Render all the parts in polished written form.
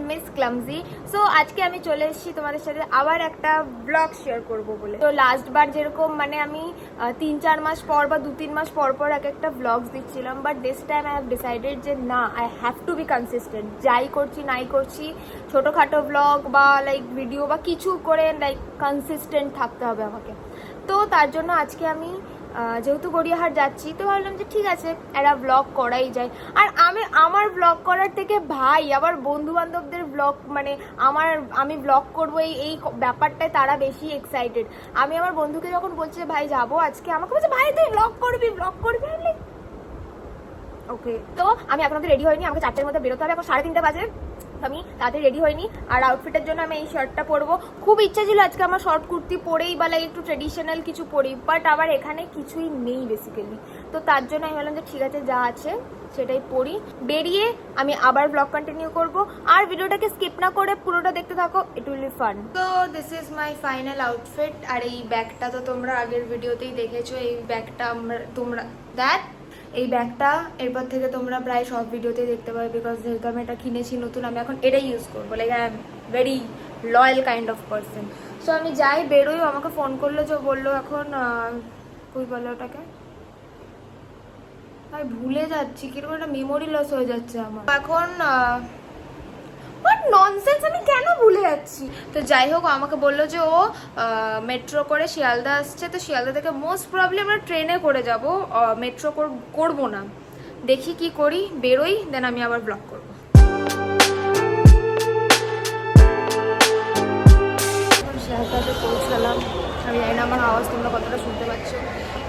Miss clumsy. So আজকে আমি চলে এসেছি তোমাদের সাথে আবার একটা ব্লগ শেয়ার করব বলে। তো লাস্ট বার যেরকম মানে আমি 3-4 মাস পর বা 2-3 মাস পর পর এক একটা ব্লগস দিচ্ছিলাম, but this time I have decided যে না, I have to B consistent. যাই করছি নাই করছি, ছোটোখাটো ব্লগ বা লাইক ভিডিও বা কিছু করে লাইক কনসিস্টেন্ট থাকতে হবে আমাকে। তো তার জন্য আজকে আমি যেহেতু গড়িয়াহাট যাচ্ছি, তো ভাবলাম যে ঠিক আছে একটা ব্লগ করাই যায়। আর আমার ব্লগ করার থেকে ভাই আবার বন্ধু বান্ধবদের ব্লগ মানে আমি ব্লগ করবো এই ব্যাপারটায় তারা বেশি এক্সাইটেড। আমি আমার বন্ধুকে যখন বলছি ভাই যাবো আজকে, আমাকে বলছে ভাই তুই ব্লগ করবি ওকে। তো আমি এখন রেডি হয়নি, আমাকে 4টার মধ্যে বেরোতে হবে, এখন 3:30 বাজে। আমি তাড়াতাড়ি রেডি হয়নি। আর আউটফিটের জন্য আমি এই শার্টটা পরবো। খুব ইচ্ছা ছিল আজকে আমার শর্ট কুর্তি পরেই বা লাইক একটু ট্রেডিশনাল কিছু পরি, বাট আবার এখানে কিছুই নেই বেসিক্যালি। তো তার জন্য আমি বললাম যে ঠিক আছে যা আছে সেটাই পরি। বেরিয়ে আমি আবার ব্লগ কন্টিনিউ করব। আর ভিডিওটাকে স্কিপ না করে পুরোটা দেখতে থাকো, ইট উইল বি ফান। তো this is my final outfit. আর এই ব্যাগটা তো তোমরা আগের ভিডিওতেই দেখেছো। এই ব্যাগটা এই ব্যাগটা এরপর থেকে তোমরা প্রায় সব ভিডিওতেই দেখতে পাবে, বিকজ যেহেতু আমি এটা কিনেছি নতুন, আমি এখন এটাই ইউজ করবো। Like I am very loyal kind of person. So আমি যাই বেরোই, আমাকে ফোন করলো যে বললো এখন কই বলে ওটাকে, ভাই ভুলে যাচ্ছি, কিরকম একটা মেমোরি লস হয়ে যাচ্ছে আমার এখন। হোয়াট ননসেন্স, আমি কেন ভুলে যাচ্ছি। তো যাই হোক, আমাকে বললো যে ও মেট্রো করে শিয়ালদা আসছে, তো শিয়ালদা থেকে মোস্ট প্রবলি আমরা ট্রেনে করে যাব, মেট্রো করবো না। দেখি কি করি, বেরোই, দেন আমি আবার ব্লগ করবো। শিয়ালদাতে পৌঁছালাম। আমি জানি না আমার আওয়াজ তোমরা কতটা শুনতে পাচ্ছ।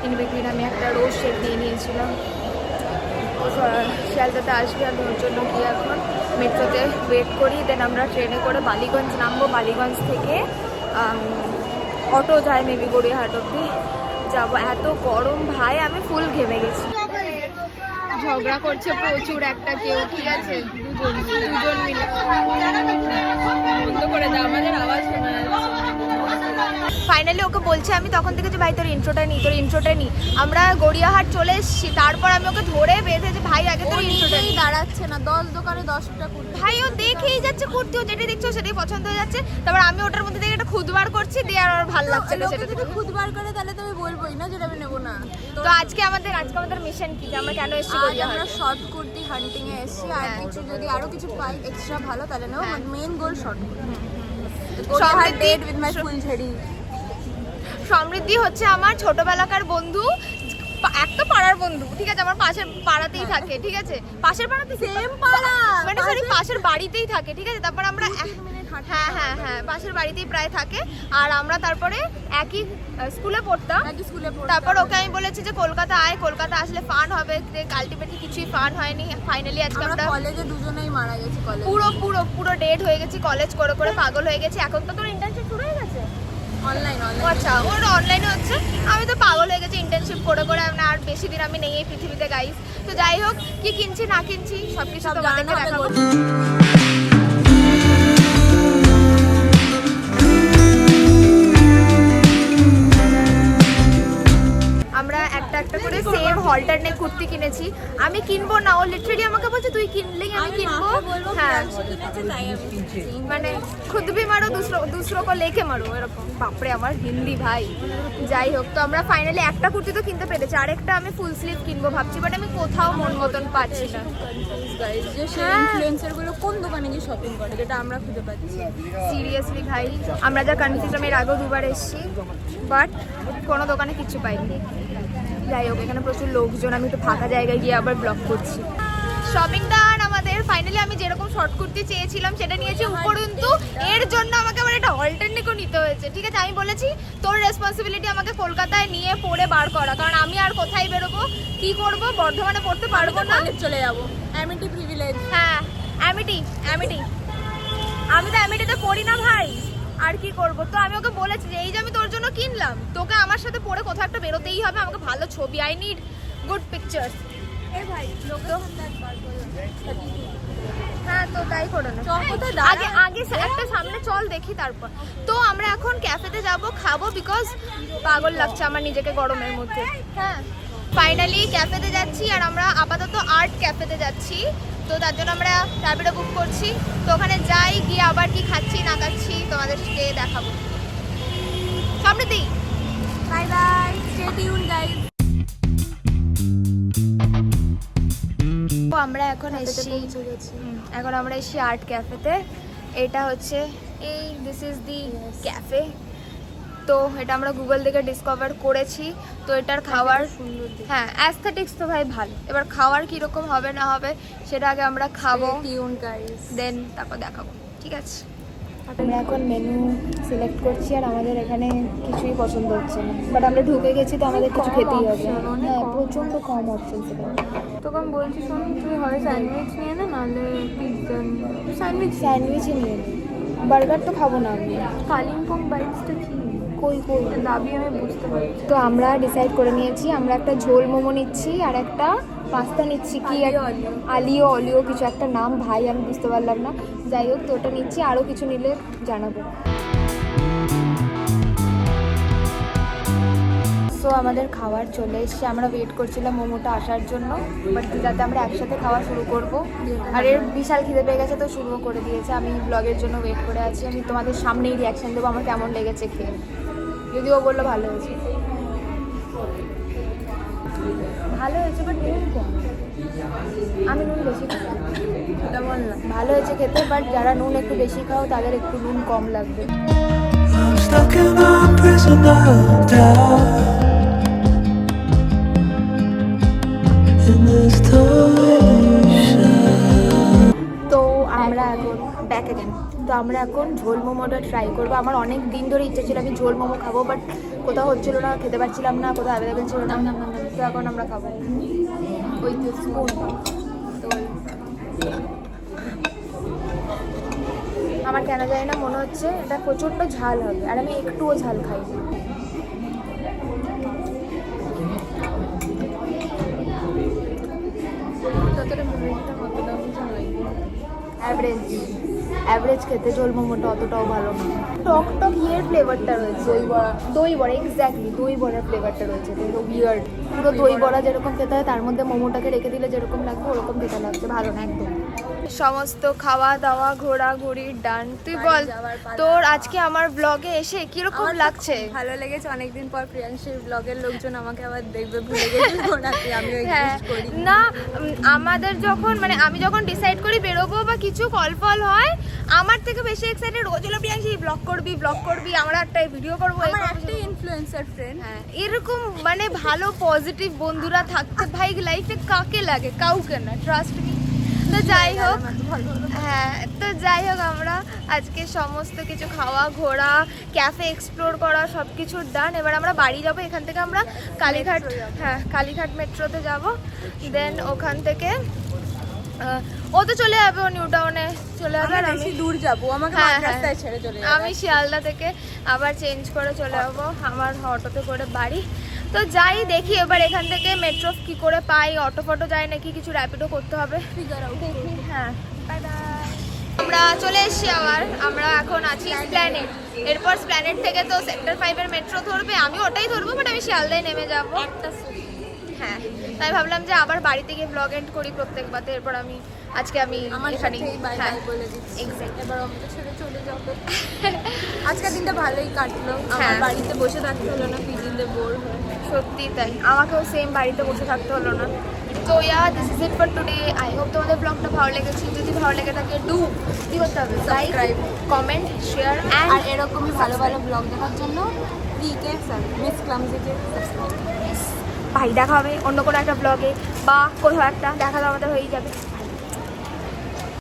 ইন বিটুইন আমি একটা রোজ শেক নিয়ে নিয়েছিলাম। শিয়ালদাতে আসবে, আমি ওর জন্য গিয়ে এখন মেট্রোতে ওয়েট করি, দেন আমরা ট্রেনে করে বালিগঞ্জ নামবো। বালিগঞ্জ থেকে অটো যায় মেবি গড়িয়াহাট অব্দি যাবো। এত গরম ভাই, আমি ফুল ঘেমে গেছি। ঝগড়া করছে প্রচুর একটা কেউ, ঠিক আছে দুজন মিলে। বন্ধ করে দাও, আমাদের আওয়াজ শোনা যাচ্ছে। ফাইনালি ওকে বলছে আমি তখন থেকে যে ভাই তোর ইন্ট্রোটা নি। আমরা গড়িয়াহাট চলে এসেছি, তারপর আমি ওকে ধরে বেঁধেছি ভাই আগে তোর ইন্ট্রোটা নি। দাঁড়াচ্ছে না, 10 দোকানে 10টা কুর্তি। ভাই ও দেখেই যাচ্ছে কুর্তি, ও যেটা দেখছো সেটাই পছন্দ হয়ে যাচ্ছে। তারপর আমি ওটার মধ্যে থেকে একটা খুদবার করছি, দিয়ে আর ভালো লাগছে না সেটা। যদি খুদবার করে তাহলে তুমি বলবোই না যেটা আমি নেব না। তো আজকে আমাদের মিশন কি, যে আমরা কেন এসেছি গড়িয়াহাট? আমরা শর্ট কুর্তি হান্টিং এ এসেছি। আর কিছু যদি আরো কিছু পাই এক্সট্রা ভালো তাহলে নেব, but main goal short kurti. Samriddhi হচ্ছে আমার ছোটবেলাকার বন্ধু, একটা পাড়ার বন্ধু, ঠিক আছে, আমার পাশের পাড়াতেই থাকে, ঠিক আছে, পাশের পাড়াতে সেম পাড়া মানে সরি পাশের বাড়িতেই থাকে, ঠিক আছে। তারপর আমরা হ্যাঁ পাশের বাড়িতেই প্রায় থাকে। আর আমরা তারপরে একই স্কুলে পড়তাম। তারপর ওকে আমি বলেছি যে কলকাতা আয়, কলকাতা আসলে ফান হবে। আলটিমেটলি কিছুই ফান হয়নি। ফাইনালি আজকে আমরা কলেজে দুজনেই মারা গেছি। পুরো ডেট হয়ে গেছি, কলেজ করে করে পাগল হয়ে গেছি। এখন তো তোর ইন্টার্নশিপ শুরু হয়ে গেছে অনলাইন। আচ্ছা, ওর অনলাইনে হচ্ছে। আমি তো পাগল হয়ে গেছি ইন্টার্নশিপ করে করে। আর বেশি দিন আমি নেই এই পৃথিবীতে গাইস। তো যাই হোক, কি কিনছি না কিনছি সবকিছু তোমাদেরকে দেখাবো। আমরা একটা করে সেম হলটারনেট কুর্তি কিনেছি। আমি কিনবো না, ও লিটারালি আমাকে বলছে তুই কিনলেই আমি কিনবো। হ্যাঁ মানে খুদ ভি মারো দুসরো কো লেকে মারো, এরকম। বাপরে আমার হিন্দি ভাই। যাই হোক, তো আমরা ফাইনালি একটা কুর্তি তো কিনতে পেরেছি, আরেকটা আমি ফুল স্লিভ কিনবো ভাবছি, বাট আমি কোথাও মন মতন পাচ্ছি না। ইনফ্লুয়েন্সার গুলো কোন দোকানে গিয়ে শপিং করে যেটা আমরা খুঁজে পাচ্ছি? সিরিয়াসলি ভাই, আমরা যা কনফিউজ, আমি এর আগেও 2বার এসেছি, বাট কোনো দোকানে কিছু পাইনি। যাই হোক, এখানে প্রচুর লোকজন, আমি একটু ফাঁকা জায়গায় গিয়ে আবার ব্লগ করছি। শপিং ডান আমাদের। ফাইনালি আমি যেরকম শর্ট কুর্তি চেয়েছিলাম সেটা নিয়েছি, উপরন্তু এর জন্য আমাকে আবার একটা অল্টারনেটিভ নিতে হয়েছে, ঠিক আছে। আমি বলেছি তোর রেসপন্সিবিলিটি আমাকে কলকাতায় নিয়ে পড়ে বার করা, কারণ আমি আর কোথায় বেরোবো, কি করব, বর্ধমানে পড়তে পারবো না, চলে যাবো অ্যামিটি প্রিভিলেজ। হ্যাঁ অ্যামিটি আমি তো অ্যামিটিতে পড়ি না ভাই, আর কি করবো। তো আমি ওকে বলেছি যে এই যে আমি তোর জন্য কিনলাম, তোকে আমার সাথে পরে কোথাও একটা বেরোতেই হবে, আমাকে ভালো ছবি, আই নিড গুড পিকচার্স। হ্যাঁ তো তাই করে না, আগে একটা সামনে চল দেখি তারপর। তো আমরা এখন ক্যাফেতে যাব, খাবো, বিকজ পাগল লাগছে আমার নিজেকে গরমের মধ্যে। হ্যাঁ ফাইনালি ক্যাফেতে যাচ্ছি, আর আমরা আপাতত আর্ট ক্যাফেতে যাচ্ছি। তো তার জন্য আমরা র্যাপিডো বুক করছি। তো ওখানে যাই, গিয়ে আবার কি খাচ্ছি না খাচ্ছি তোমাদেরকে দেখাবো সামনেতেই। Bye bye, stay tune guys. তো আমরা এখন এসেছি আর্ট ক্যাফেতে। এটা হচ্ছে এই দিস ইজ দি ক্যাফে। তো এটা আমরা গুগল থেকে ডিসকভার করেছি। তো এটার খাওয়ার হ্যাঁ অ্যাস্থেটিক্স তো ভাই ভালো, এবার খাওয়ার কীরকম হবে না হবে সেটা আগে আমরা খাবো, দেন তারপর দেখাবো, ঠিক আছে? আমরা এখন মেনু সিলেক্ট করছি আর আমাদের এখানে কিছুই পছন্দ হচ্ছে না, বাট আমরা ঢুকে গেছি তো আমাদের কিছু খেতেই হবে। হ্যাঁ প্রচণ্ড কম অপশন ছিল। তোকে আমি বলছি শোন, তুই হয় স্যান্ডউইচ নিয়ে নে, নাহলে পিৎজা নিয়ে। স্যান্ডউইচই নিয়ে নিই, বার্গার তো খাবো না আমি। কালিম্পং বাইটসটা কি কই দাবি আমি বুঝতে পারছি। তো আমরা ডিসাইড করে নিয়েছি, আমরা একটা ঝোল মোমো নিচ্ছি আর একটা পাস্তা নিচ্ছি, কি আলিও অলিও কিছু একটা নাম ভাই আমি বুঝতে পারলাম না। যাই হোক, তো ওটা নিচ্ছি, আরও কিছু নিলে জানাবো। সো আমাদের খাবার চলে এসছে, আমরা ওয়েট করছিলাম মোমোটা আসার জন্য, বাট যাতে আমরা একসাথে খাওয়া শুরু করব। আর এর বিশাল খিদে পেয়ে গেছে তো শুরুও করে দিয়েছে। আমি ব্লগের জন্য ওয়েট করে আছি, আমি তোমাদের সামনেই রিয়াকশান দেবো আমার কেমন লেগেছে খেয়ে, যদিও বললো ভালো হয়েছে। ভালো হয়েছে বাট নুন কম, আমি নুন বেশি খাই, এটা বললাম ভালো হয়েছে খেতে, বাট যারা নুন একটু বেশি খাও তাদের একটু নুন কম লাগবে। তো আমরা এখন ব্যাক এগেন। তো আমরা এখন ঝোল মোমোটা ট্রাই করবো। আমার অনেক দিন ধরে ইচ্ছা ছিল আমি ঝোল মোমো খাবো, বাট কোথাও হচ্ছিল না, খেতে পারছিলাম না, কোথাও অ্যাভেলেবেল ছিল না। তো এখন আমরা খাবো ওই স্পুন। তো আমার কেন জানি না মনে হচ্ছে এটা প্রচণ্ড ঝাল হবে, আর আমি একটুও ঝাল খাই না। অ্যাভারেজ খেতে ঝোল মোমোটা অতটাও ভালো না। টক টক ইয়ের ফ্লেভারটা রয়েছে, দই বড়া এক্স্যাক্টলি দই বড়ার ফ্লেভারটা রয়েছে, কিন্তু উইয়ার্ড। পুরো দই বড়া যেরকম খেতে হয় তার মধ্যে মোমোটাকে রেখে দিলে যেরকম লাগবে ওরকম খেতে লাগছে, ভালো না একদম। সমস্ত খাওয়া দাওয়া ঘোরাঘুরি ডান। তুই বল তোর আজকে আমার ব্লগে এসে কিরকম লাগছে? ভালো লেগেছে, অনেকদিন পর প্রিয়াংশীর ব্লগের লোকজন আমাকে আবার দেখবে, ভুলে গেছি আমি না আমাদের যখন মানে আমি যখন ডিসাইড করি বেরোবো বা কিছু কল ফল হয়, আমার থেকে বেশি এক্সাইটেড রোজ হলো প্রিয়াংশী ব্লগ করবি আমরা একটা ভিডিও করবো। আমার একটা ইনফ্লুয়েন্সার ফ্রেন্ড, হ্যাঁ এরকম মানে ভালো পজিটিভ বন্ধুরা থাকতে ভাই লাইফে কাকে লাগে, কাউকে না, ট্রাস্ট মি। তো যাই হোক, হ্যাঁ তো যাই হোক আমরা আজকে সমস্ত কিছু খাওয়া ঘোরা ক্যাফে এক্সপ্লোর করা সব কিছুর ডান। এবার আমরা বাড়ি যাব, এখান থেকে আমরা কালীঘাট, হ্যাঁ কালীঘাট মেট্রোতে যাব, দেন ওখান থেকে ও তো চলে যাবে, ও নিউ টাউনে চলে যাবে, আর আমি দূর যাবো, আমাকে রাস্তায় ছেড়ে চলে যাবে। আমি শিয়ালদা থেকে আবার চেঞ্জ করে চলে যাবো আমার অটোতে করে বাড়ি। তো যাই দেখি এবার এখান থেকে মেট্রো কি করে পাই, অটো ফটো যায় নাকি, কিছু র্যাপিডো করতে হবে, দেখি। হ্যাঁ বাই বাই। আমরা চলে এসেছি আবার, আমরা এখন আছি স্প্ল্যানেড। এরপর স্প্ল্যানেড থেকে তো সেক্টর 5-এর মেট্রো ধরবে, আমি ওটাই ধরবো, বাট আমি শিয়ালদায় নেমে যাবো। হ্যাঁ তাই ভাবলাম যে আবার বাড়িতে গিয়ে ব্লগ এন্ড করি প্রত্যেকবার, এরপর আমি আজকে আমি এখানেই বলে দিচ্ছি, এবার আমাকে ছেড়ে চলে যাবো। আজকের দিনটা ভালোই কাটলো, আমার বাড়িতে বসে থাকতে হলো না, পিজিতে বোর হয়ে। সত্যি তাই, আমাকেও সেম বাড়িতে বসে থাকতে হলো না। তো this is it for today. I hope তোমাদের ব্লগটা ভালো লেগেছে, যদি ভালো লেগে থাকে কি করতে হবে, সাবস্ক্রাইব, কমেন্ট, শেয়ার, আর এরকমই ভালো ভালো ব্লগ দেখার জন্য মিস ক্লামজিকে সাবস্ক্রাইব। ভাই দেখা হবে অন্য কোনো একটা ব্লগে বা কোথাও একটা দেখা তো আমাদের হয়েই যাবে।